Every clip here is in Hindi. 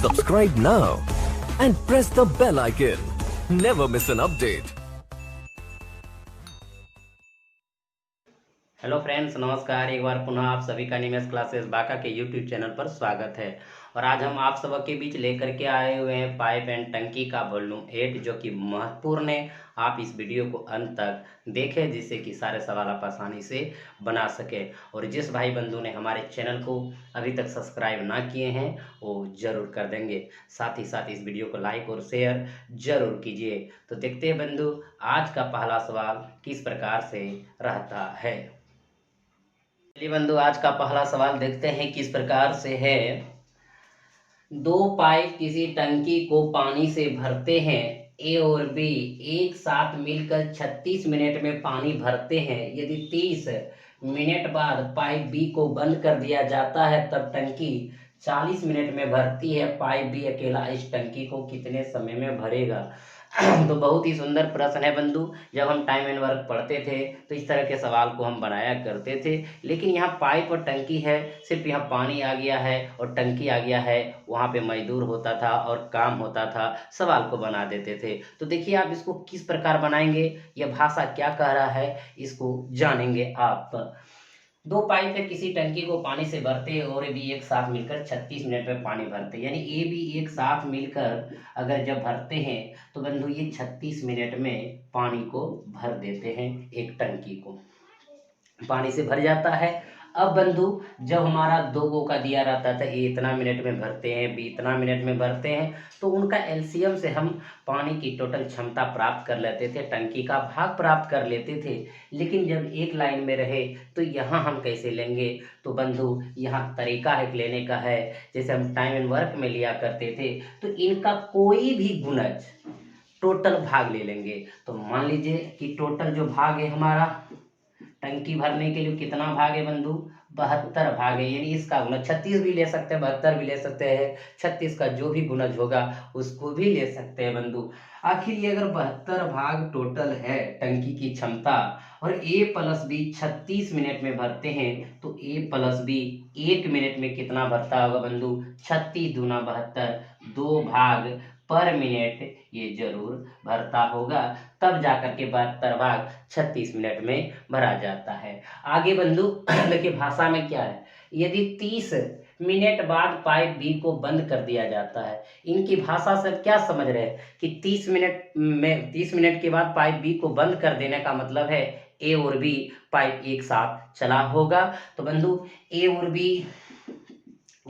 Subscribe now and press the bell icon. Never miss an update. Hello friends, नमस्कार। एक बार पुनः आप सभी का निमेश क्लासेस बांका के यूट्यूब चैनल पर स्वागत है। और आज हम आप सबके बीच लेकर के आए हुए हैं पाइप एंड टंकी का वॉल्यूम 8, जो कि महत्वपूर्ण है। आप इस वीडियो को अंत तक देखें, जिससे कि सारे सवाल आप आसानी से बना सकें। और जिस भाई बंधु ने हमारे चैनल को अभी तक सब्सक्राइब ना किए हैं वो ज़रूर कर देंगे। साथ ही साथ इस वीडियो को लाइक और शेयर ज़रूर कीजिए। तो देखते हैं बंधु, आज का पहला सवाल किस प्रकार से रहता है। चलिए बंधु, आज का पहला सवाल देखते हैं किस प्रकार से है। दो पाइप किसी टंकी को पानी से भरते हैं। ए और बी एक साथ मिलकर 36 मिनट में पानी भरते हैं। यदि 30 मिनट बाद पाइप बी को बंद कर दिया जाता है तब टंकी 40 मिनट में भरती है। पाइप बी अकेला इस टंकी को कितने समय में भरेगा। तो बहुत ही सुंदर प्रश्न है बंधु। जब हम टाइम एंड वर्क पढ़ते थे तो इस तरह के सवाल को हम बनाया करते थे, लेकिन यहाँ पाइप और टंकी है, सिर्फ यहाँ पानी आ गया है और टंकी आ गया है। वहाँ पे मजदूर होता था और काम होता था, सवाल को बना देते थे। तो देखिए आप इसको किस प्रकार बनाएंगे, यह भाषा क्या कह रहा है, इसको जानेंगे आप। दो पाइप है, किसी टंकी को पानी से भरते हैं और भी एक साथ मिलकर 36 मिनट में पानी भरते हैं। यानी ए भी एक साथ मिलकर अगर जब भरते हैं तो बंधु ये 36 मिनट में पानी को भर देते हैं। एक टंकी को पानी से भर जाता है। अब बंधु जब हमारा दो गो का दिया रहता था, ए इतना मिनट में भरते हैं, बी इतना मिनट में भरते हैं, तो उनका एलसीएम से हम पानी की टोटल क्षमता प्राप्त कर लेते थे, टंकी का भाग प्राप्त कर लेते थे। लेकिन जब एक लाइन में रहे तो यहाँ हम कैसे लेंगे। तो बंधु यहाँ तरीका है लेने का है, जैसे हम टाइम एंड वर्क में लिया करते थे, तो इनका कोई भी गुणज टोटल भाग ले लेंगे। तो मान लीजिए कि टोटल जो भाग है हमारा टंकी भरने के लिए कितना भाग है बंधु, 72 भाग है। यानी इसका गुणज 36 भी ले सकते हैं, 72 भी ले सकते हैं, 36 का जो भी गुणज होगा उसको भी ले सकते हैं बंधु। आखिर ये अगर 72 भाग टोटल है टंकी की क्षमता और ए प्लस बी 36 मिनट में भरते हैं, तो ए प्लस बी 1 मिनट में कितना भरता होगा बंधु, 36 दूना 72, 2 भाग पर मिनट ये जरूर भरता होगा। तब जाकर के 72 भाग 36 मिनट में भरा जाता है। आगे बंधु देखिए भाषा में क्या है। यदि 30 मिनट बाद पाइप बी को बंद कर दिया जाता है, इनकी भाषा से क्या समझ रहे हैं कि 30 मिनट के बाद पाइप बी को बंद कर देने का मतलब है ए और बी पाइप एक साथ चला होगा। तो बंधु ए और बी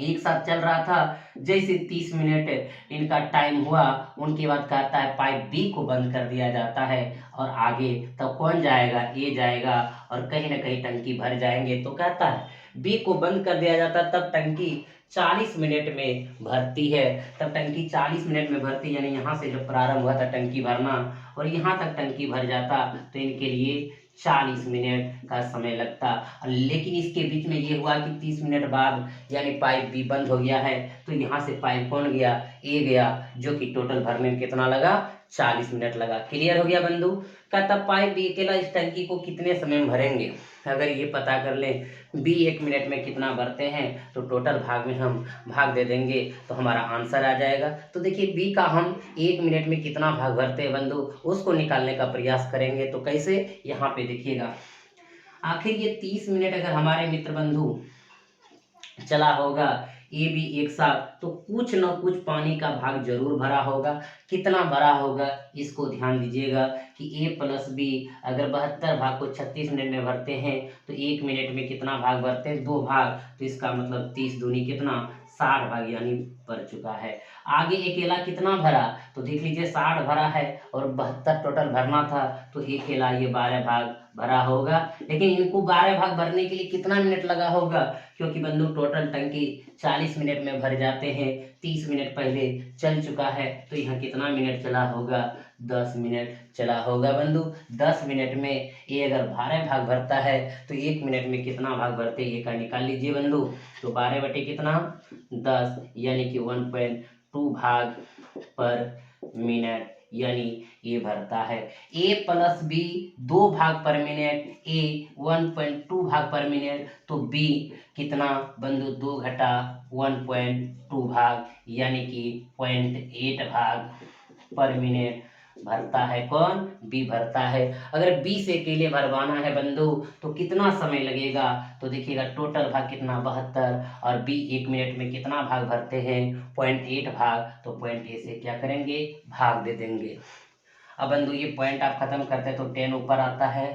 एक साथ चल रहा था, जैसे 30 मिनट इनका टाइम हुआ उनके बाद कहता है पाइप बी को बंद कर दिया जाता है। और आगे तब कौन जाएगा, ए जाएगा और कहीं ना कहीं टंकी भर जाएंगे। तो कहता है बी को बंद कर दिया जाता है तब टंकी 40 मिनट में भरती है। तब टंकी 40 मिनट में भरती, यानी यहाँ से जब प्रारंभ हुआ था टंकी भरना और यहाँ तक टंकी भर जाता, तो इनके लिए 40 मिनट का समय लगता। लेकिन इसके बीच में ये हुआ कि 30 मिनट बाद यानी पाइप भी बंद हो गया है, तो यहाँ से पाइप कौन गया, ए गया, जो कि टोटल भरने में कितना लगा, 40 मिनट लगा। क्लियर हो गया बंधु। का तब पाइप बी अकेला इस टंकी को कितने समय में भरेंगे। अगर ये पता कर लें बी 1 मिनट में कितना भरते हैं तो टोटल भाग में हम भाग दे देंगे तो हमारा आंसर आ जाएगा। तो देखिए बी का हम 1 मिनट में कितना भाग भरते हैं बंधु, उसको निकालने का प्रयास करेंगे। तो कैसे, यहाँ पे देखिएगा। आखिर ये 30 मिनट अगर हमारे मित्र बंधु चला होगा ए बी एक साथ, तो कुछ न कुछ पानी का भाग जरूर भरा होगा। कितना भरा होगा इसको ध्यान दीजिएगा कि ए प्लस बी अगर 72 भाग को 36 मिनट में भरते हैं तो 1 मिनट में कितना भाग भरते हैं, 2 भाग। तो इसका मतलब 30 दूनी कितना, 60 भाग यानी भर चुका है। आगे अकेला कितना भरा, तो देख लीजिए 60 भरा है और 72 टोटल भरना था, तो अकेला ये 12 भाग भरा होगा। लेकिन इनको 12 भाग भरने के लिए कितना मिनट लगा होगा, क्योंकि बंधु टोटल टंकी 40 मिनट में भर जाते हैं, 30 मिनट पहले चल चुका है, तो यहाँ कितना मिनट चला होगा, 10 मिनट चला होगा बंधु। 10 मिनट में ये अगर 12 भाग भरता है तो 1 मिनट में कितना भाग भरते हैं ये का निकाल लीजिए बंधु। तो 12 बटे कितना, 10, यानी कि 1.2 भाग पर मिनट, यानी ये भरता है। ए प्लस बी 2 भाग पर मिनट, ए 1.2 भाग पर मिनट, तो बी कितना बंधु, 2 घटा 1.2 भाग यानी कि 0.8 भाग पर मिनट भरता है। कौन? बी भरता है। अगर बी से अकेले भरवाना है बंधु तो कितना समय लगेगा? तो देखिएगा टोटल भाग कितना 72 और बी 1 मिनट में कितना भाग भरते हैं? 0.8 भाग। तो 0.8 से क्या करेंगे? भाग दे देंगे। अब बंधु ये पॉइंट आप खत्म करते हैं तो 10 ऊपर आता है।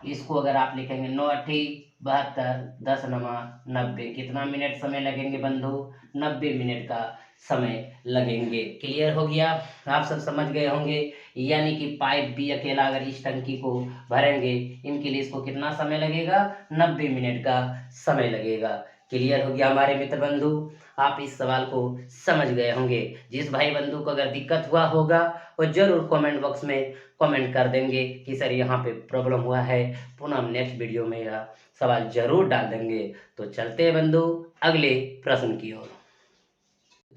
इसको अगर आप लिखेंगे 9 अठी 72 10 नमा 90 कितना मिनट समय लगेंगे बंधु? 90 मिनट का समय लगेंगे। क्लियर हो गया? आप सब समझ गए होंगे। यानी कि पाइप बी अकेला अगर इस टंकी को भरेंगे इनके लिए इसको कितना समय लगेगा? 90 मिनट का समय लगेगा। क्लियर हो गया हमारे मित्र बंधु? आप इस सवाल को समझ गए होंगे। जिस भाई बंधु को अगर दिक्कत हुआ होगा वो जरूर कमेंट बॉक्स में कमेंट कर देंगे कि सर यहाँ पे प्रॉब्लम हुआ है। पुनः हम नेक्स्ट वीडियो में यह सवाल जरूर डाल देंगे। तो चलते हैं बंधु अगले प्रश्न की ओर।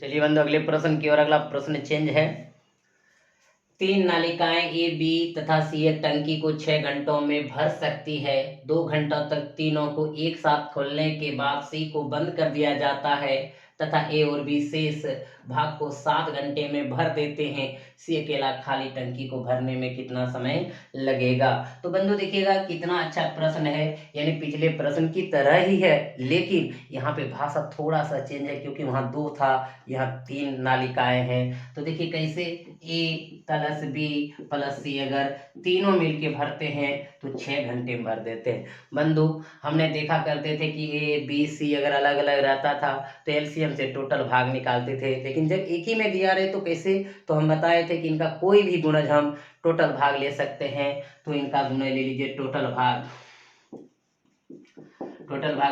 चलिए बंधु अगले प्रश्न की ओर। अगला प्रश्न चेंज है। 3 नालिकाएं ए बी तथा सी एक टंकी को 6 घंटों में भर सकती है। 2 घंटों तक तीनों को एक साथ खोलने के बाद सी को बंद कर दिया जाता है तथा ए और बी शेष भाग को 7 घंटे में भर देते हैं। सी अकेला खाली टंकी को भरने में कितना समय लगेगा? तो बंधु देखिएगा कितना अच्छा प्रश्न है। यानी पिछले प्रश्न की तरह ही है लेकिन यहाँ पे भाषा थोड़ा सा चेंज है क्योंकि वहाँ 2 था, यहाँ 3 नालिकाएं हैं। तो देखिए कैसे ए प्लस बी प्लस सी अगर तीनों मिलके भरते हैं तो 6 घंटे में भर देते हैं। बंधु हमने देखा करते थे कि ए बी सी अगर अलग अलग रहता था तो एलसीएम से टोटल भाग निकालते थे, लेकिन जब एक ही में दिया रहे तो कैसे? तो हम बताए थे कि इनका कोई भी गुणज हम टोटल भाग ले सकते हैं। तो इनका गुणज ले लीजिए टोटल भाग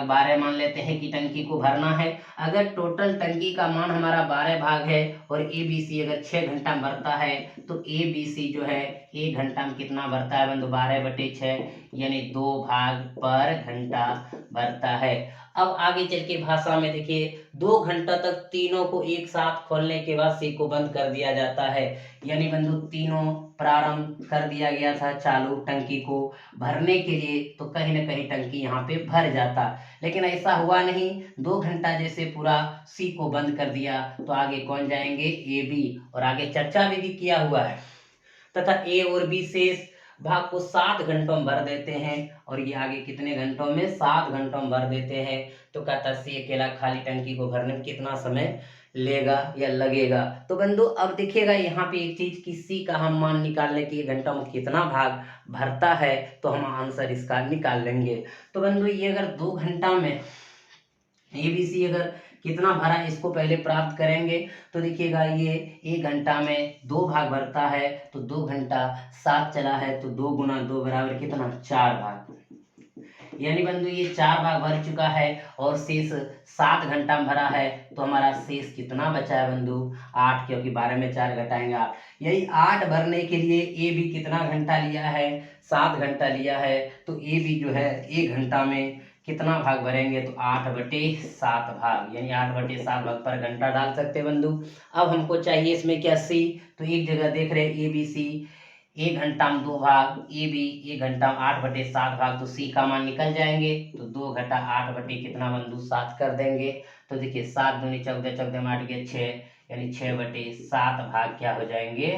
12 मान लेते हैं कि टंकी को भरना है। अगर टोटल टंकी का मान हमारा 12 भाग है और ए बी सी अगर 6 घंटा में भरता है तो ए बी सी जो है 1 घंटा में कितना भरता है बंधु? 12/6 यानी 2 भाग पर घंटा भरता है। अब आगे चल के भाषा में देखिए 2 घंटा तक तीनों को एक साथ खोलने के बाद सी को बंद कर दिया जाता है। यानी बंधु तीनों प्रारंभ कर दिया गया था चालू टंकी को भरने के लिए तो कहीं ना कहीं टंकी यहाँ पे भर जाता, लेकिन ऐसा हुआ नहीं। 2 घंटा जैसे पूरा सी को बंद कर दिया तो आगे कौन जाएंगे? A B. और आगे चर्चा भी किया हुआ है तथा ए और बी शेष भाग को 7 घंटों में भर देते हैं। और ये आगे कितने घंटों में? 7 घंटों में भर देते हैं। तो कहता सी अकेला खाली टंकी को भरने में कितना समय लेगा या लगेगा? तो बंधु अब देखिएगा यहाँ पे एक चीज कि सी का हम मान निकालने की घंटा में कितना भाग भरता है तो हम आंसर इसका निकाल लेंगे। तो बंधु ये अगर 2 घंटा में ए बी सी अगर कितना भरा इसको पहले प्राप्त करेंगे तो देखिएगा ये 1 घंटा में 2 भाग भरता है तो 2 घंटा 7 चला है तो 2 गुना 2 बराबर कितना? 4 भाग। यानी बंधु ये 4 भाग भर चुका है और शेष 7 घंटा में भरा है तो हमारा शेष कितना बचा है बंधु? 8, क्योंकि 12 में 4 घटाएंगे 8। यही 8 भरने के लिए ए बी कितना घंटा लिया है? 7 घंटा लिया है। तो ए बी जो है 1 घंटा में कितना भाग भरेंगे? तो 8/7 भाग, यानी 8/7 भाग पर घंटा डाल सकते बंधु। अब हमको चाहिए इसमें क्या? सी। तो एक जगह देख रहे ए बी सी 1 घंटा में 2 भाग, ए बी 1 घंटा में 8/7 भाग। तो सी का मान निकल जाएंगे तो 2 घटा 8 बटे कितना बंधु? 7 कर देंगे। तो देखिए 7 दूनी 14, 14 में 8 गया 6, यानी 6/7 भाग क्या हो जाएंगे?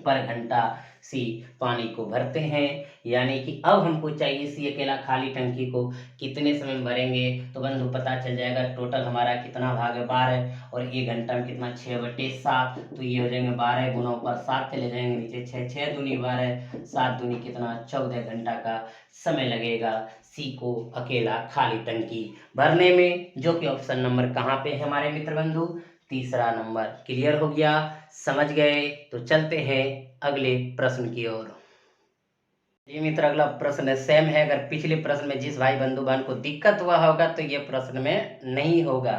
पर घंटा सी पानी को भरते हैं। यानी कि अब हमको चाहिए सी अकेला खाली टंकी को कितने समय में भरेंगे? तो बंधु पता चल जाएगा टोटल हमारा कितना भाग है? 12 और 1 घंटा में कितना? 6/7। तो ये हो जाएंगे 12 गुना ऊपर 7 चले जाएंगे नीचे 6, 6 दूनी 12, 7 दूनी कितना? 14 घंटा का समय लगेगा सी को अकेला खाली टंकी भरने में, जो कि ऑप्शन नंबर कहाँ पे है हमारे मित्र बंधु? तीसरा नंबर। क्लियर हो गया? समझ गए? तो चलते हैं अगले प्रश्न की ओर। ये मित्र अगला प्रश्न है सेम है। अगर पिछले प्रश्न में जिस भाई बंधु बहन को दिक्कत हुआ होगा तो ये प्रश्न में नहीं होगा।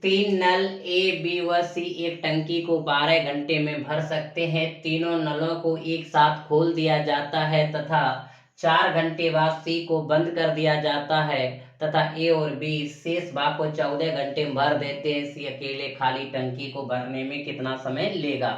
3 नल ए बी व सी एक टंकी को 12 घंटे में भर सकते हैं। तीनों नलों को एक साथ खोल दिया जाता है तथा 4 घंटे बाद सी को बंद कर दिया जाता है तथा ए और बी शेष भाग को 14 घंटे में भर देते हैं। सी अकेले खाली टंकी को भरने में कितना समय लेगा?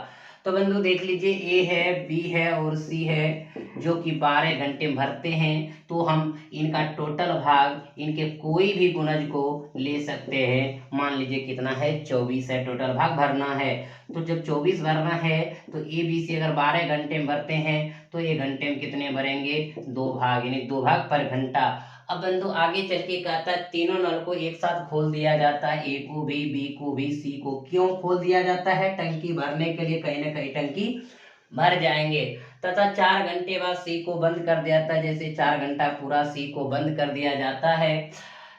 तो बंधु देख लीजिए, ए है, बी है और सी है, जो कि 12 घंटे में भरते हैं। तो हम इनका टोटल भाग इनके कोई भी गुणज को ले सकते हैं। मान लीजिए कितना है, 24 है, टोटल भाग भरना है। तो जब 24 भरना है तो ए बी सी अगर 12 घंटे में भरते हैं तो ये घंटे में कितने भरेंगे, 2 भाग, यानी 2 भाग पर घंटा। अब बंधु आगे चल के कहता है तीनों नल को एक साथ खोल दिया जाता है, ए को भी, बी को भी, सी को। क्यों खोल दिया जाता है? टंकी भरने के लिए, कहीं ना कहीं टंकी भर जाएंगे। तथा 4 घंटे बाद सी को बंद कर दिया जाता है, जैसे 4 घंटा पूरा सी को बंद कर दिया जाता है।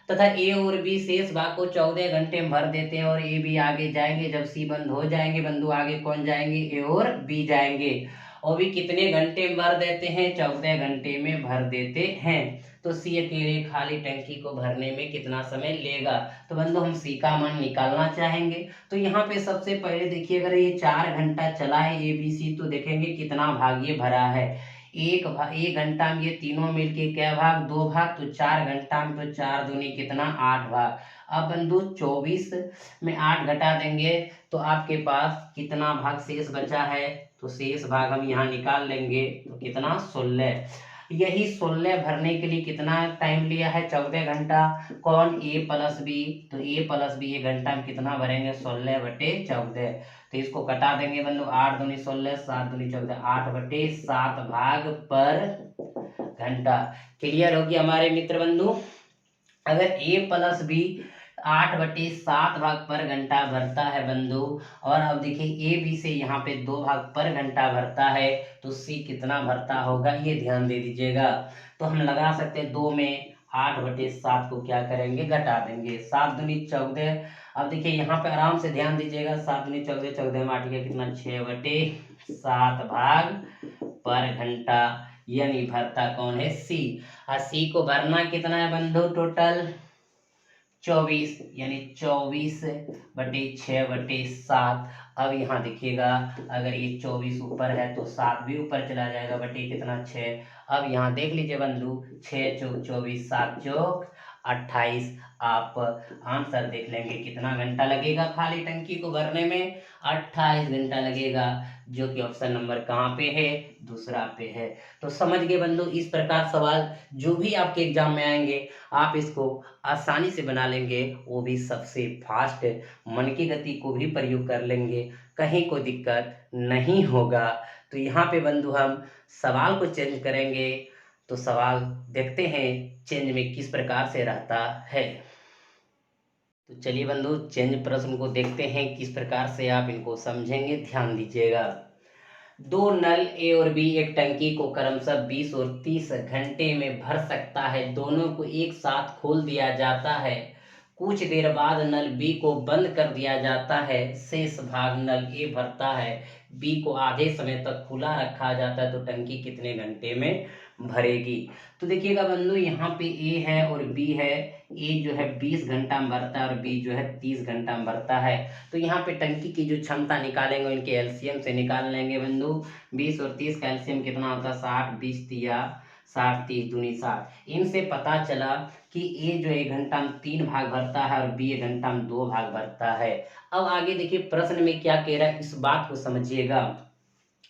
तथा ए और बी शेष भाग को 14 घंटे में भर देते हैं और ए बी आगे जाएंगे। जब सी बंद हो जाएंगे बंधु, आगे कौन जाएंगे, ए और बी जाएंगे। और भी कितने घंटे में भर देते हैं, 14 घंटे में भर देते हैं। तो सी अकेले खाली टंकी को भरने में कितना समय लेगा? तो बंधु हम सी का मान निकालना चाहेंगे। तो यहाँ पे सबसे पहले देखिए, अगर ये 4 घंटा चला है ए बी सी, तो देखेंगे कितना भाग ये भरा है। एक घंटा में ये तीनों मिलके क्या भाग, 2 भाग। तो 4 घंटा में तो 4 दूनी कितना, 8 भाग। अब बंधु 24 में 8 घटा देंगे तो आपके पास कितना भाग शेष बचा है? तो शेष भाग हम यहाँ निकाल लेंगे, तो कितना, 16। यही 16 भरने के लिए कितना टाइम लिया है, 14 घंटा। कौन, ए प्लस बी। तो ए प्लस बी ये घंटा में कितना भरेंगे, 16/14। तो इसको कटा देंगे बंधु, 8 दूनी 16, 7 दूनी 14, 8/7 भाग पर घंटा। क्लियर होगी हमारे मित्र बंधु? अगर ए प्लस बी 8/7 भाग पर घंटा भरता है बंधु, और अब देखिए ए बी से यहाँ पे 2 भाग पर घंटा भरता है, तो सी कितना भरता होगा, ये ध्यान दे दीजिएगा। तो हम लगा सकते हैं 2 में 8/7 को क्या करेंगे, घटा देंगे, 7 दूनी 14। अब देखिए यहाँ पे आराम से ध्यान दीजिएगा, 7 दूनी 14, 14 में 8 गया कितना, 6/7 भाग पर घंटा। यानी भरता कौन है, सी। और सी को भरना कितना है बंधु, टोटल 24, यानी 24/6/7। अब यहाँ देखिएगा, अगर ये 24 ऊपर है तो 7 भी ऊपर चला जाएगा, बटे कितना, 6। अब यहाँ देख लीजिए बंधु, 6 चौक 24, 7 चौक 28। आप आंसर देख लेंगे कितना घंटा लगेगा खाली टंकी को भरने में, 28 घंटा लगेगा, जो कि ऑप्शन नंबर कहाँ पे है, दूसरा पे है। तो समझ गए बंधु, इस प्रकार सवाल जो भी आपके एग्जाम में आएंगे आप इसको आसानी से बना लेंगे, वो भी सबसे फास्ट, मन की गति को भी प्रयोग कर लेंगे, कहीं कोई दिक्कत नहीं होगा। तो यहाँ पे बंधु हम सवाल को चेंज करेंगे, तो सवाल देखते हैं चेंज में किस प्रकार से रहता है। तो चलिए बंधु चेंज प्रश्न को देखते हैं किस प्रकार से आप इनको समझेंगे, ध्यान दीजिएगा। 2 नल ए और बी एक टंकी को क्रमशः 20 और 30 घंटे में भर सकता है। दोनों को एक साथ खोल दिया जाता है, कुछ देर बाद नल बी को बंद कर दिया जाता है, शेष भाग नल ए भरता है, बी को आधे समय तक खुला रखा जाता है, तो टंकी कितने घंटे में भरेगी? तो देखिएगा बंधु, यहाँ पे ए है और बी है। ए जो है 20 घंटा में भरता है और बी जो है 30 घंटा में भरता है। तो यहाँ पे टंकी की जो क्षमता निकालेंगे इनके एलसीएम से निकाल लेंगे बंधु। 20 और 30 का एलसीएम कितना होता है, 60, 20 तिया 60, 30 दूनी 60। इनसे पता चला कि ए जो 1 घंटा में 3 भाग भरता है और बी 1 घंटा में 2 भाग भरता है। अब आगे देखिए प्रश्न में क्या कह रहा है, इस बात को समझिएगा।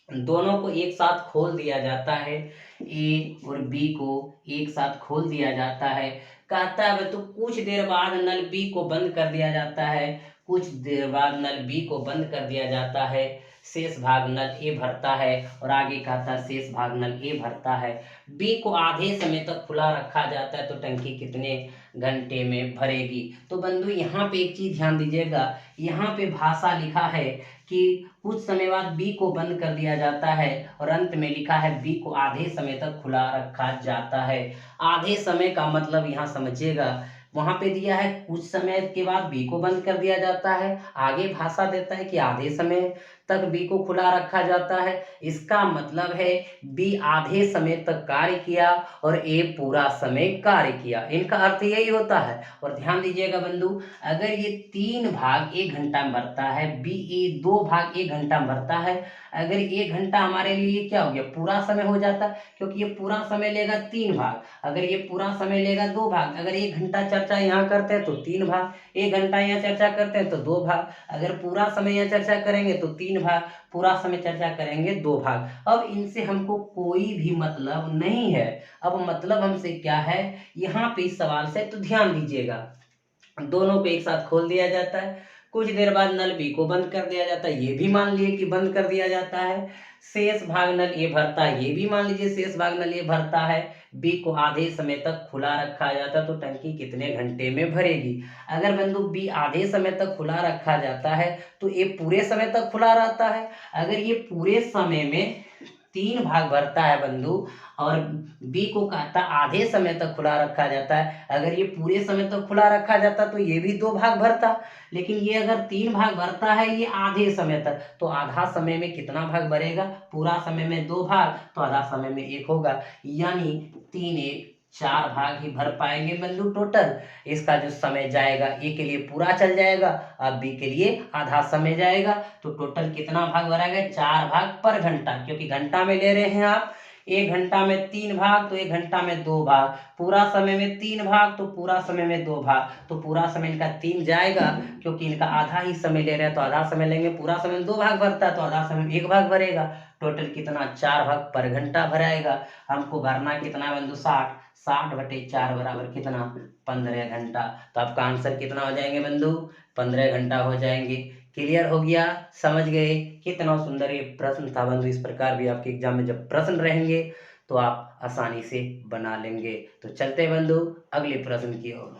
दोनों को एक साथ खोल दिया जाता है, ए और बी को एक साथ खोल दिया जाता है। कहता है तो कुछ देर बाद नल बी को बंद कर दिया जाता है, कुछ देर बाद नल बी को बंद कर दिया जाता है, शेष भाग नल ए भरता है। और आगे कहता है शेष भाग नल ए भरता है, बी को आधे समय तक खुला रखा जाता है, तो टंकी कितने घंटे में भरेगी? तो बंधु यहाँ पे एक चीज ध्यान दीजिएगा, यहाँ पे भाषा लिखा है कि कुछ समय बाद बी को बंद कर दिया जाता है, और अंत में लिखा है बी को आधे समय तक खुला रखा जाता है। आधे समय का मतलब यहाँ समझिएगा, वहां पे दिया है कुछ समय के बाद बी को बंद कर दिया जाता है, आगे भाषा देता है कि आधे समय तक बी को खुला रखा जाता है। इसका मतलब है बी आधे समय तक कार्य किया और ए पूरा समय कार्य किया, इनका अर्थ यही होता है। और ध्यान दीजिएगा बंधु, अगर ये 3 भाग 1 घंटा में भरता है, बी ए 2 भाग 1 घंटा में भरता है, अगर 1 घंटा हमारे लिए क्या हो गया, पूरा समय हो जाता, क्योंकि ये पूरा समय लेगा 3 भाग, अगर ये पूरा समय लेगा 2 भाग। अगर 1 घंटा चर्चा यहाँ करते हैं तो 3 भाग, 1 घंटा यहाँ चर्चा करते हैं तो 2 भाग, अगर पूरा समय यहाँ चर्चा करेंगे तो 3 भाग, पूरा समय चर्चा करेंगे 2 भाग। अब इनसे हमको कोई भी मतलब नहीं है। अब मतलब हमसे क्या है यहाँ पे इस सवाल से, तो ध्यान दीजिएगा। दोनों को एक साथ खोल दिया जाता है, कुछ देर बाद नल बी को बंद कर दिया जाता है, ये भी मान लिए कि बंद कर दिया जाता है। शेष भाग नल ए भरता है, ये भी मान लीजिए शेष भाग नल ए भरता है। बी को आधे समय तक खुला रखा जाता है, तो टंकी कितने घंटे में भरेगी। अगर बंधु बी आधे समय तक खुला रखा जाता है तो ए पूरे समय तक खुला रहता है। अगर ये पूरे समय में 3 भाग भरता है बंधु, और बी को कहता आधे समय तक खुला रखा जाता है, अगर ये पूरे समय तक खुला रखा जाता तो ये भी 2 भाग भरता। लेकिन ये अगर 3 भाग भरता है ये आधे समय तक, तो आधा समय में कितना भाग भरेगा, पूरा समय में 2 भाग, तो आधा समय में 1 होगा, यानी 3 1 4 भाग ही भर पाएंगे बंधु टोटल। इसका जो समय जाएगा ए के लिए पूरा चल जाएगा, अब बी के लिए आधा समय जाएगा, तो टोटल कितना भाग भराएगा, 4 भाग पर घंटा, क्योंकि घंटा में ले रहे हैं आप। 1 घंटा में 3 भाग, तो 1 घंटा में 2 भाग, पूरा समय में 3 भाग, तो पूरा समय में 2 भाग, तो पूरा समय इनका 3 जाएगा, क्योंकि इनका आधा ही समय ले रहे हैं तो आधा समय लेंगे। पूरा समय में 2 भाग भरता है तो आधा समय में 1 भाग भरेगा। टोटल कितना, 4 भाग पर घंटा भराएगा। हमको भरना कितना बंधु, 60, 60/4 बराबर कितना, 15 घंटा। तो आपका आंसर कितना हो जाएंगे बंधु, 15 घंटा हो जाएंगे। क्लियर हो गया, समझ गए। कितना सुंदर ये प्रश्न था बंधु। इस प्रकार भी आपके एग्जाम में जब प्रश्न रहेंगे तो आप आसानी से बना लेंगे। तो चलते हैं बंधु अगले प्रश्न की ओर।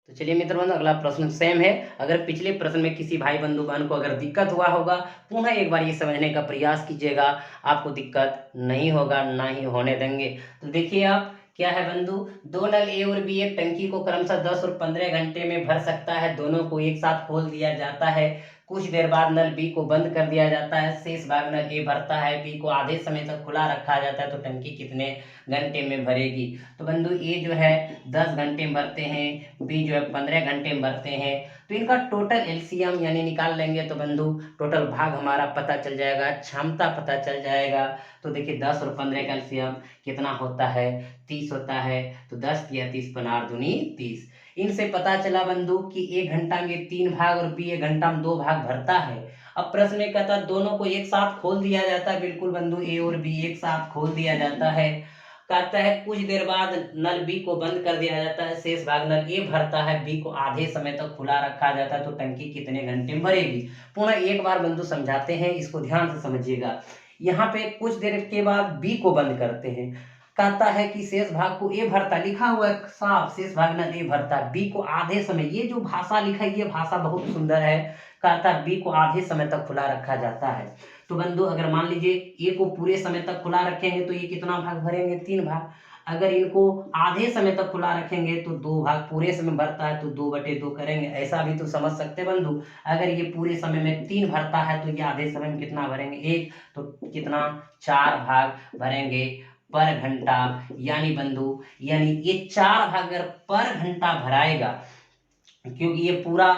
तो चलिए मित्र बंधु, अगला प्रश्न सेम है। अगर पिछले प्रश्न में किसी भाई बंधु बहन को अगर दिक्कत हुआ होगा, पुनः एक बार ये समझने का प्रयास कीजिएगा, आपको दिक्कत नहीं होगा, ना ही होने देंगे। तो देखिए आप, क्या है बंधु, 2 नल ए और बी एक टंकी को क्रमशः 10 और 15 घंटे में भर सकता है। दोनों को एक साथ खोल दिया जाता है, कुछ देर बाद नल बी को बंद कर दिया जाता है, शेष भाग नल ए भरता है। बी को आधे समय तक खुला रखा जाता है, तो टंकी कितने घंटे में भरेगी। तो बंधु ए जो है 10 घंटे में भरते हैं, बी जो है 15 घंटे में भरते हैं। तो इनका टोटल एलसीएम यानी निकाल लेंगे, तो बंधु टोटल भाग हमारा पता चल जाएगा, क्षमता पता चल जाएगा। तो देखिए 10 और 15 का एलसीएम कितना होता है, 30 होता है। तो 10 या 30 15 दूनी 30। इनसे पता चला बंधु कि 1 घंटा में 3 भाग और बी 1 घंटा में 2 भाग भरता है। अब प्रश्न में कहता है दोनों को एक साथ खोल दिया जाता है। बिल्कुल बंधु, ए और बी एक साथ खोल दिया जाता है। कहता है कुछ देर बाद नल बी को बंद कर दिया जाता है, शेष भाग नल ए भरता है। बी को आधे समय तक खुला रखा जाता है, तो टंकी कितने घंटे में भरेगी। पुनः एक बार बंधु समझाते हैं, इसको ध्यान से समझिएगा। यहाँ पे कुछ देर के बाद बी को बंद करते हैं। कहता है कि शेष भाग को ए भरता, लिखा हुआ है साफ, शेष भाग नल ए भरता। बी को आधे समय, ये जो भाषा लिखा है ये भाषा बहुत सुंदर है। कहता है बी को आधे समय तक खुला रखा जाता है। तो बंधु अगर मान लीजिए ए को पूरे समय तक खुला रखेंगे तो ये कितना भाग भरेंगे, 3 भाग। अगर इनको आधे समय तक खुला रखेंगे तो 2 भाग, पूरे समय भरता है तो 2/2 करेंगे। ऐसा भी तो समझ सकते हैं बंधु। अगर ये पूरे समय में 3 भरता है तो ये आधे समय में कितना भरेंगे, 1, तो कितना 4 भाग भरेंगे पर घंटा। यानी बंधु, यानी ये 4 भाग अगर पर घंटा भराएगा, क्योंकि ये पूरा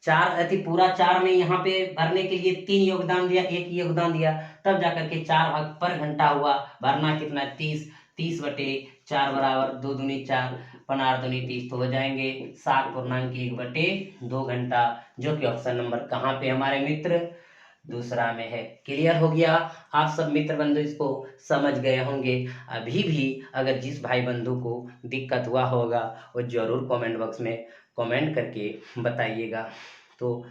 4 में यहाँ पे भरने के लिए 3 योगदान दिया, 1 योगदान दिया, तब जाकर के 4 भाग पर घंटा हुआ। भरना कितना, 30, 30/4 बराबर 2 दूनी 4, 15 दूनी 30, तो हो जाएंगे 7.1/2 घंटा, जो कि ऑप्शन नंबर कहाँ पे हमारे मित्र, दूसरा में है। क्लियर हो गया। आप सब मित्र बंधु इसको समझ गए होंगे। अभी भी अगर जिस भाई बंधु को दिक्कत हुआ होगा वो जरूर कमेंट बॉक्स में कमेंट करके बताइएगा। तो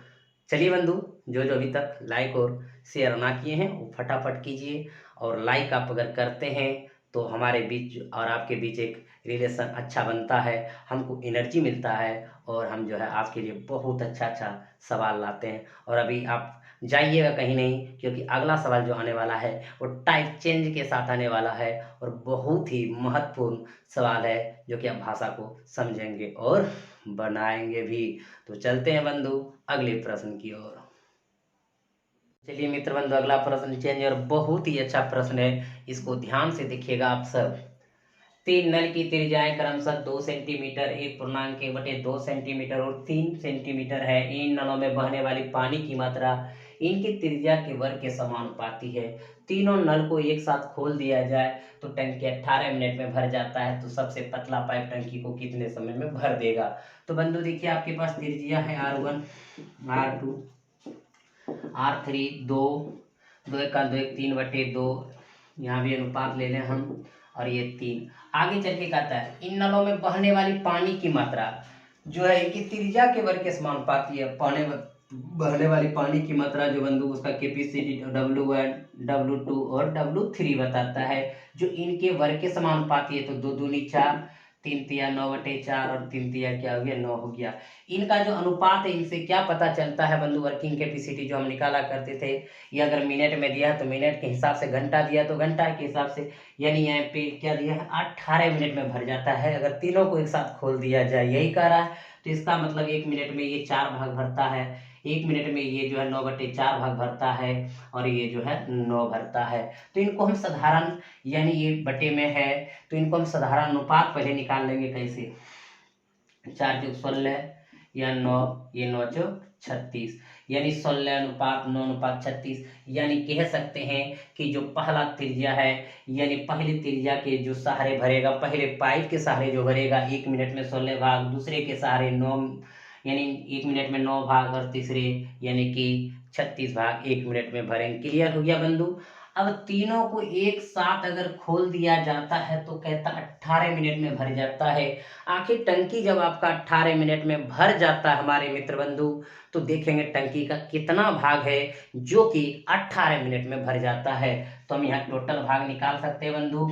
चलिए बंधु, जो जो अभी तक लाइक और शेयर ना किए हैं वो फटाफट कीजिए। और लाइक आप अगर करते हैं तो हमारे बीच और आपके बीच एक रिलेशन अच्छा बनता है, हमको एनर्जी मिलता है, और हम जो है आपके लिए बहुत अच्छा अच्छा सवाल लाते हैं। और अभी आप जाइएगा कहीं नहीं, क्योंकि अगला सवाल जो आने वाला है वो टाइप चेंज के साथ आने वाला है, और बहुत ही महत्वपूर्ण सवाल है, जो कि आप भाषा को समझेंगे और बनाएंगे भी। तो चलते हैं बंधु अगले प्रश्न की ओर। चलिए मित्र बंधु, अगला प्रश्न चेंज और बहुत ही अच्छा प्रश्न है, इसको ध्यान से देखिएगा आप सब। 3 नल की त्रिज्याएं क्रमशः 2 सेंटीमीटर, 1.1/2 सेंटीमीटर और 3 सेंटीमीटर है। इन नलों में बहने वाली पानी की मात्रा इनकी त्रिज्या के वर्ग के समानुपाती है। तीनों नल को एक साथ खोल दिया जाए तो टंकी 18 मिनट में भर जाता है। तो सबसे पतला पाइप टंकी को कितने समय में भर देगा। तो बंधु देखिए, आपके पास त्रिज्या है R1, R2, R3 2, 2 1 2 1 3/2, यहाँ भी अनुपात ले लें हम, और ये 3। आगे चल के कहता है इन नलों में बहने वाली पानी की मात्रा जो है इनकी त्रिज्या के वर्ग के समानुपाती है। बहने वाली पानी की मात्रा जो बंधु उसका कैपेसिटी W1 W2 और W3 बताता है, जो इनके वर्ग के समानुपाती है। तो 2 दूनी 4, 3 तिया 9/4 और 3 तिया क्या हो गया 9 हो गया। इनका जो अनुपात है इनसे क्या पता चलता है बंधु, वर्किंग कैपेसिटी जो हम निकाला करते थे, ये अगर मिनट में दिया है तो मिनट के हिसाब से, घंटा दिया तो घंटा के हिसाब से, यानी यहाँ पे क्या दिया है 18 मिनट में भर जाता है। अगर तीनों को एक साथ खोल दिया जाए, यही कह रहा है, तो इसका मतलब 1 मिनट में ये 4 भाग भरता है, 1 मिनट में ये जो है 9/4 भाग भरता है, और ये जो है 9 भरता है। तो इनको हम साधारण, यानी ये बटे में है तो इनको हम साधारण अनुपात पहले निकाल लेंगे। कैसे, 4 × 16 या 9, ये 9 × 36, यानी 16:9:36। यानी कह सकते हैं कि जो पहला त्रिज्या है, यानी पहली त्रिज्या के जो सहारे भरेगा, पहले पाइप के सहारे जो भरेगा 1 मिनट में 16 भाग, दूसरे के सहारे 9, यानी 1 मिनट में 9 भाग, और तीसरे यानी कि 36 भाग 1 मिनट में भरेंगे। क्लियर हो गया बंधु। अब तीनों को एक साथ अगर खोल दिया जाता है तो कहता 18 मिनट में भर जाता है। आखिर टंकी जब आपका 18 मिनट में भर जाता है हमारे मित्र बंधु, तो देखेंगे टंकी का कितना भाग है जो कि 18 मिनट में भर जाता है। तो हम यहाँ टोटल भाग निकाल सकते हैं बंधु।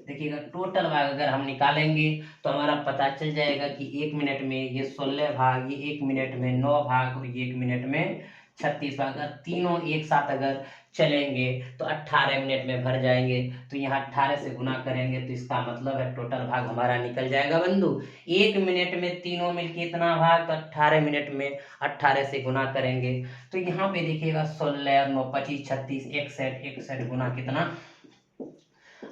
देखिएगा टोटल भाग अगर हम निकालेंगे तो हमारा पता चल जाएगा कि 1 मिनट में ये 16 भाग, ये 1 मिनट में 9 भाग, और ये 1 मिनट में 36 भाग। अगर तीनों एक साथ अगर चलेंगे तो 18 मिनट में भर जाएंगे। तो यहाँ 18 से गुना करेंगे तो इसका मतलब है टोटल भाग हमारा निकल जाएगा बंधु। 1 मिनट में तीनों मिलके इतना भाग, तो 18 मिनट में 18 से गुना करेंगे। तो यहाँ पे देखिएगा 16 9 25 36, 61 गुना कितना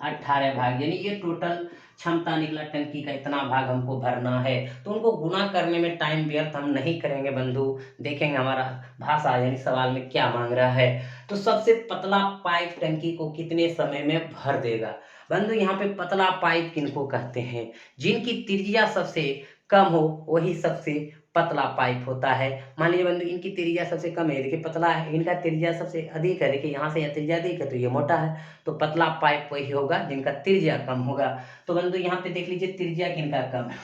18 भाग, यानी ये टोटल क्षमता निकला टंकी का, इतना भाग हमको भरना है। तो उनको गुना करने में टाइम व्यर्थ हम नहीं करेंगे बंधु। देखेंगे हमारा भाषा यानी सवाल में क्या मांग रहा है। तो सबसे पतला पाइप टंकी को कितने समय में भर देगा बंधु। यहाँ पे पतला पाइप किनको कहते हैं, जिनकी त्रिज्या सबसे कम हो वही सबसे पतला पाइप होता है। मान लीजिए बंधु इनकी त्रिज्या सबसे कम है, देखिए पतला है, इनका त्रिज्या सबसे अधिक है, देखिए यहाँ से यह त्रिज्या अधिक है तो ये मोटा है। तो पतला पाइप वही होगा जिनका त्रिज्या कम होगा। तो बंधु यहाँ पे देख लीजिए त्रिज्या किनका कम है,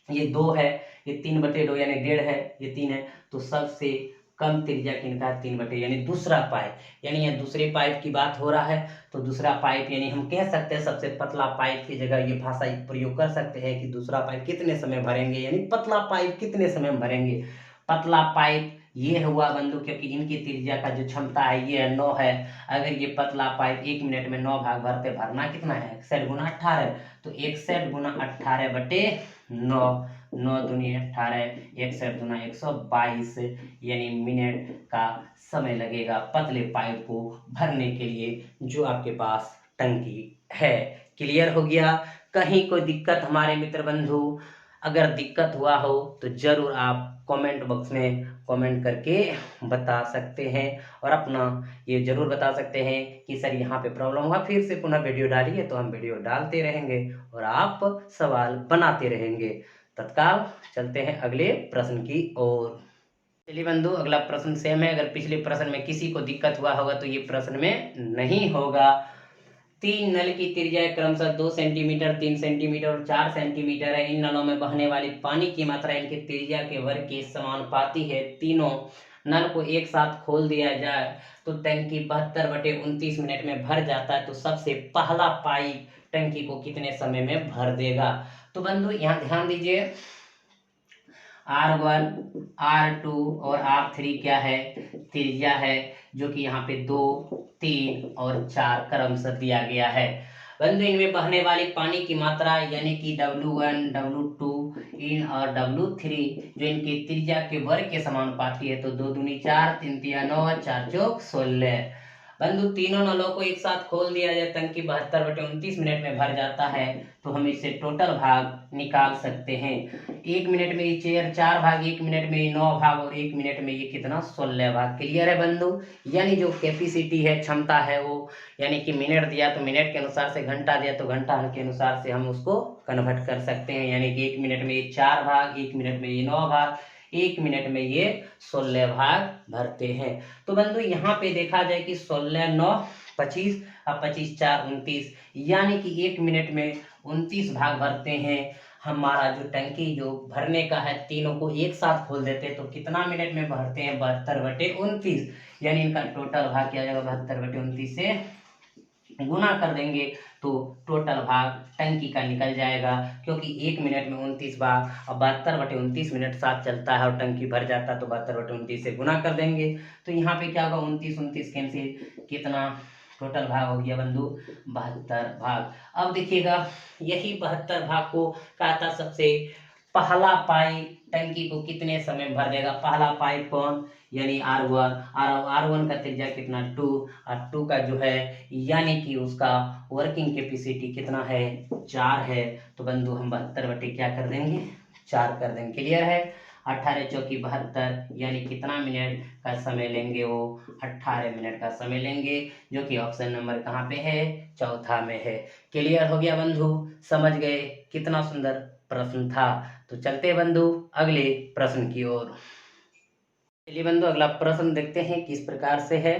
ये 2 है, ये 3/2 यानी 1.5 है, ये 3 है। तो सबसे कम त्रिज्या किनका 3/, यानी दूसरा पाइप, यानी यह दूसरे पाइप की बात हो रहा है। तो दूसरा पाइप यानी हम कह सकते हैं सबसे पतला पाइप की जगह ये भाषा प्रयोग कर सकते हैं कि दूसरा पाइप कितने समय भरेंगे, यानी पतला पाइप कितने समय में भरेंगे। पतला पाइप ये हुआ बंधु, क्योंकि इनकी त्रिज्या का जो क्षमता है ये 9 है। अगर ये पतला पाइप 1 मिनट में 9 भाग भरते, भरना कितना है 61 × 18, तो 61 × 18/9, 9 दूनी 18, 61 दूना 122, यानी मिनट का समय लगेगा पतले पाइप को भरने के लिए जो आपके पास टंकी है। क्लियर हो गया। कहीं कोई दिक्कत हमारे मित्र बंधु, अगर दिक्कत हुआ हो तो जरूर आप कमेंट बॉक्स में कमेंट करके बता सकते हैं, और अपना ये जरूर बता सकते हैं कि सर यहाँ पे प्रॉब्लम हुआ, फिर से पुनः वीडियो डालिए तो हम वीडियो डालते रहेंगे और आप सवाल बनाते रहेंगे। तत्काल चलते हैं अगले प्रश्न की ओर। चलिए बंधु अगला प्रश्न सेम है। अगर पिछले प्रश्न में किसी को दिक्कत हुआ होगा तो ये प्रश्न में नहीं होगा। 3 नल की त्रिज्या क्रमशः 2 सेंटीमीटर, 3 सेंटीमीटर और 4 सेंटीमीटर है। इन नलों में बहने वाली पानी की मात्रा इनकी त्रिज्या के वर्ग के समानुपाती है। तीनों नल को एक साथ खोल दिया जाए तो टंकी 72/29 मिनट में भर जाता है। तो सबसे पहला पाइप टंकी को कितने समय में भर देगा। तो बंधु यहाँ ध्यान दीजिए, R1 R2 और R3 क्या है, त्रिज्या है, जो कि यहाँ पे 2 3 और 4 क्रमशः दिया गया है। बंधु इनमें बहने वाली पानी की मात्रा यानी कि W1 W2 इन और W3 जो इनकी त्रिज्या के वर्ग के समानुपाती है। तो 2 दूनी 4, 3 तिया 9, 4 चौक 16। बंधु तीनों नलों को एक साथ खोल दिया जाए, टंकी 72/29 मिनट में भर जाता है। तो हम इससे टोटल भाग निकाल सकते हैं। 1 मिनट में ये 4 भाग, 1 मिनट में ये 9 भाग, और 1 मिनट में ये कितना 16 भाग। क्लियर है बंधु। यानी जो कैपेसिटी है, क्षमता है वो, यानी कि मिनट दिया तो मिनट के अनुसार से, घंटा दिया तो घंटा के अनुसार से हम उसको कन्वर्ट कर सकते हैं। यानी कि 1 मिनट में ये 4 भाग, 1 मिनट में ये 9 भाग, 1 मिनट में ये 16 भाग भरते हैं। तो बंधु यहाँ पे देखा जाए कि 16 9 25 और 25 4 29, यानी कि 1 मिनट में 29 भाग भरते हैं। हमारा जो टंकी जो भरने का है, तीनों को एक साथ खोल देते हैं तो कितना मिनट में भरते हैं, 72/29, यानी इनका टोटल भाग क्या जाएगा, 72/29 से गुना कर देंगे तो टोटल भाग टंकी का निकल जाएगा, क्योंकि 1 मिनट में 29 भाग और 72/29 मिनट साथ चलता है और टंकी भर जाता है, तो 72/29 से गुना कर देंगे। तो यहाँ पे क्या होगा, 29 29 कैंसिल, कितना टोटल भाग हो गया बंधु, 72 भाग। अब देखिएगा यही 72 भाग को कहा था सबसे पहला पाइप टंकी को कितने समय भर देगा। पहला पाइप कौन, यानी R1 का त्रिज्या कितना 2, और 2 का जो है यानी कि उसका वर्किंग कैपेसिटी कितना है, 4 है। तो बंधु हम 72 बटे क्या कर देंगे, 4 कर देंगे। क्लियर है। 18 चौकी 72, यानी कितना मिनट का समय लेंगे, वो 18 मिनट का समय लेंगे, जो कि ऑप्शन नंबर कहाँ पे है, चौथा में है। क्लियर हो गया बंधु, समझ गए, कितना सुंदर प्रश्न था। तो चलते बंधु अगले प्रश्न की ओर। चलिए बंधु अगला प्रश्न देखते हैं किस प्रकार से है।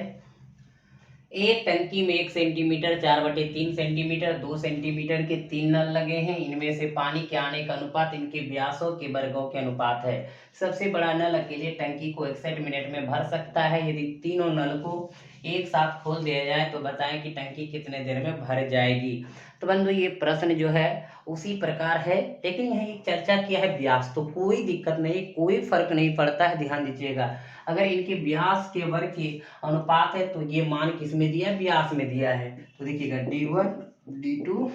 एक टंकी में 1 सेंटीमीटर 4/3 सेंटीमीटर 2 सेंटीमीटर के 3 नल लगे हैं। इनमें से पानी के आने का अनुपात इनके व्यासों के वर्गों के अनुपात है। सबसे बड़ा नल अकेले टंकी को 61 मिनट में भर सकता है। यदि तीनों नल को एक साथ खोल दिया जाए तो बताएं कि टंकी कितने देर में भर जाएगी। तो बंधु ये प्रश्न जो है उसी प्रकार है, लेकिन यहाँ एक चर्चा किया है व्यास, तो कोई दिक्कत नहीं, कोई फर्क नहीं पड़ता है, ध्यान दीजिएगा। अगर इनके व्यास के वर्ग के अनुपात है तो ये मान किस में दिया है, व्यास में दिया है। तो देखिएगा D1 D2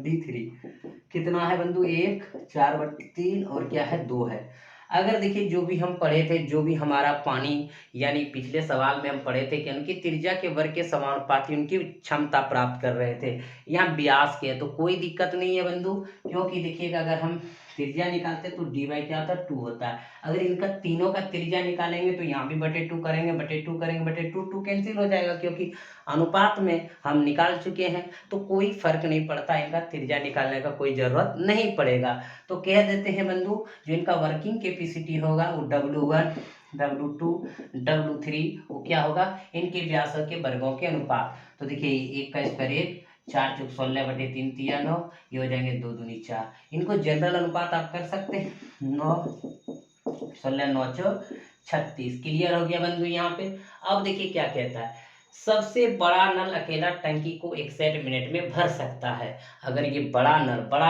D3 कितना है बंधु, 1 4/3 और क्या है 2 है। अगर देखिए जो भी हम पढ़े थे, जो भी हमारा पानी यानी पिछले सवाल में हम पढ़े थे कि उनकी त्रिज्या के वर्ग के समानुपाती उनकी क्षमता प्राप्त कर रहे थे, यहाँ व्यास के है तो कोई दिक्कत नहीं है बंधु, क्योंकि देखिएगा अगर हम त्रिज्या निकालते तो डी बाई क्या होता है, 2 होता है। अगर इनका तीनों का त्रिज्या निकालेंगे तो यहाँ भी बटे 2 करेंगे, बटे 2 करेंगे, बटे 2 कैंसिल हो जाएगा, क्योंकि अनुपात में हम निकाल चुके हैं, तो कोई फर्क नहीं पड़ता, इनका त्रिज्या निकालने का कोई जरूरत नहीं पड़ेगा। तो कह देते हैं बंधु जो इनका वर्किंग कैपेसिटी होगा वो W1 W2 W3 वो क्या होगा, इनके व्यासों के वर्गों के अनुपात। तो देखिए 1 का स्क्वायर 1, 4 चौक 16/3 3 9, ये हो जाएंगे 2 दूनी 4। इनको जनरल अनुपात आप कर सकते हैं, 9 16 9 चौक 36। क्लियर हो गया बंधु यहाँ पे। अब देखिए क्या कहता है, सबसे बड़ा नल अकेला टंकी को 61 मिनट में भर सकता है। अगर ये बड़ा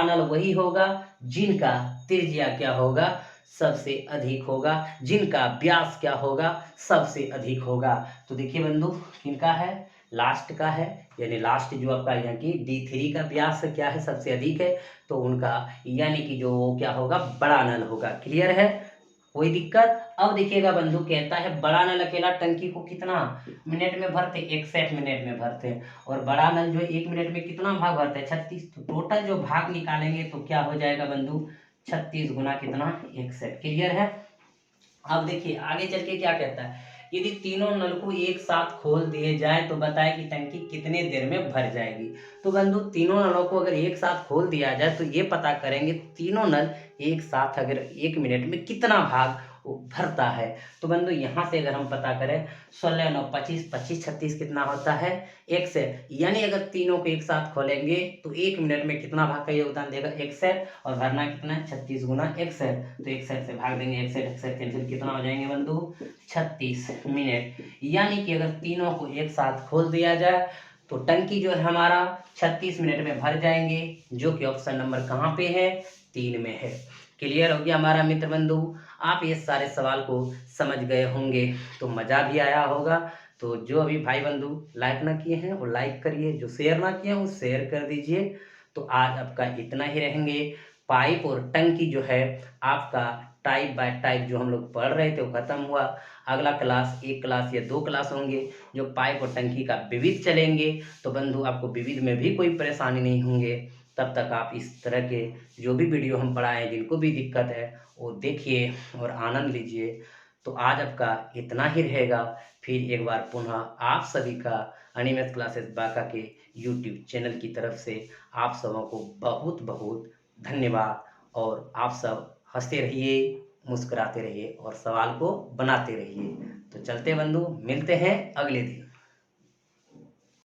नल वही होगा जिनका त्रिज्या क्या होगा, सबसे अधिक होगा, जिनका व्यास क्या होगा, सबसे अधिक होगा। तो देखिए बंधु किनका है, लास्ट का है, यानी लास्ट जो आपका यहाँ की D3 का व्यास क्या है, सबसे अधिक है, तो उनका यानी कि जो क्या होगा, बड़ा नल होगा। क्लियर है, कोई दिक्कत। अब देखिएगा बंधु कहता है बड़ा नल अकेला टंकी को कितना मिनट में भरते, 61 मिनट में भरते हैं, और बड़ा नल जो 1 मिनट में कितना भाग भरते हैं, 36। तो टोटल जो भाग निकालेंगे तो क्या हो जाएगा बंधु, 36 गुना कितना, 61। क्लियर है। अब देखिए आगे चल के क्या कहता है, यदि तीनों नल को एक साथ खोल दिए जाए तो बताए कि टंकी कितने देर में भर जाएगी। तो बंधु तीनों नलों को अगर एक साथ खोल दिया जाए तो ये पता करेंगे तीनों नल एक साथ अगर 1 मिनट में कितना भाग भरता है। तो बंधु यहाँ से अगर हम पता करें 16 9 25 25 36 कितना होता है, 61, यानी अगर तीनों को एक साथ खोलेंगे तो 1 मिनट में कितना भाग का योगदान देगा, 61, और भरना कितना है, 36 गुना 61। तो 61 से भाग देंगे, 61 कैंसिल, कितना हो जाएंगे बंधु, 36 मिनट। यानी कि अगर तीनों को एक साथ खोल दिया जाए तो टंकी जो है हमारा 36 मिनट में भर जाएंगे, जो कि ऑप्शन नंबर कहाँ पे है, 3 में है। क्लियर हो गया हमारा मित्र बंधु, आप ये सारे सवाल को समझ गए होंगे, तो मज़ा भी आया होगा। तो जो अभी भाई बंधु लाइक ना किए हैं वो लाइक करिए, जो शेयर ना किए हैं वो शेयर कर दीजिए। तो आज आपका इतना ही रहेंगे। पाइप और टंकी जो है आपका टाइप बाय टाइप जो हम लोग पढ़ रहे थे वो खत्म हुआ। अगला क्लास 1 क्लास या 2 क्लास होंगे जो पाइप और टंकी का विविध चलेंगे। तो बंधु आपको विविध में भी कोई परेशानी नहीं होंगे। तब तक आप इस तरह के जो भी वीडियो हम पढ़ाएं, जिनको भी दिक्कत है वो देखिए और आनंद लीजिए। तो आज आपका इतना ही रहेगा। फिर एक बार पुनः आप सभी का अनिमेष क्लासेस बांका के यूट्यूब चैनल की तरफ से आप सबों को बहुत बहुत धन्यवाद, और आप सब हंसते रहिए, मुस्कुराते रहिए और सवाल को बनाते रहिए। तो चलते बंधु, मिलते हैं अगले दिन।